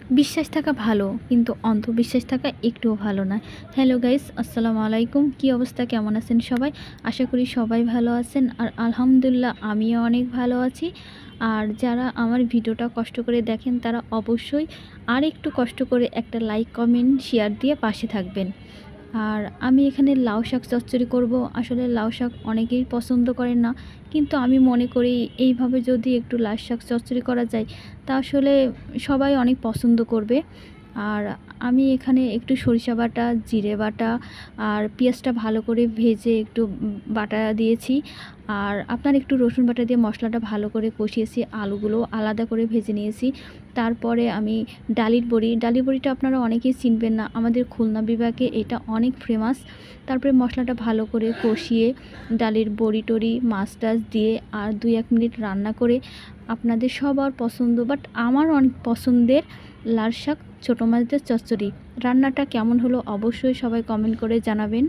বিশ্বাস থাকা ভালো, কিন্তু অন্ধবিশ্বাস থাকা একটুও ভালো না। হ্যালো গাইস, আসসালামু আলাইকুম। কী অবস্থা, কেমন আছেন সবাই? আশা করি সবাই ভালো আছেন। আর আলহামদুলিল্লাহ আমিও অনেক ভালো আছি। আর যারা আমার ভিডিওটা কষ্ট করে দেখেন তারা অবশ্যই আর একটু কষ্ট করে একটা লাইক, কমেন্ট, শেয়ার দিয়ে পাশে থাকবেন। আর আমি এখানে লাউ শাক চচ্চড়ি করব। আসলে লাউ শাক অনেকেই পছন্দ করেন না, কিন্তু আমি মনে করি এইভাবে যদি একটু লাউ শাক চচ্চড়ি করা যায় তা আসলে সবাই অনেক পছন্দ করবে। আর আমি এখানে একটু সরিষা বাটা, জিরে বাটা আর পেঁয়াজটা ভালো করে ভেজে একটু বাটা দিয়েছি। আর আপনার একটু রসুন বাটা দিয়ে মশলাটা ভালো করে কষিয়েছি, আলুগুলো আলাদা করে ভেজে নিয়েছি। তারপরে আমি ডালির বড়িটা আপনারা অনেকেই চিনবেন না, আমাদের খুলনা বিভাগে এটা অনেক ফেমাস। তারপরে মশলাটা ভালো করে কষিয়ে ডালের বড়ি টড়ি মাছ টাছ দিয়ে আর 2-1 মিনিট রান্না করে আপনাদের সবার পছন্দ বাট আমার অনেক পছন্দের লাল শাক ছোটো মাছ দিয়ে চচ্চড়ি রান্নাটা কেমন হলো অবশ্যই সবাই কমেন্ট করে জানাবেন।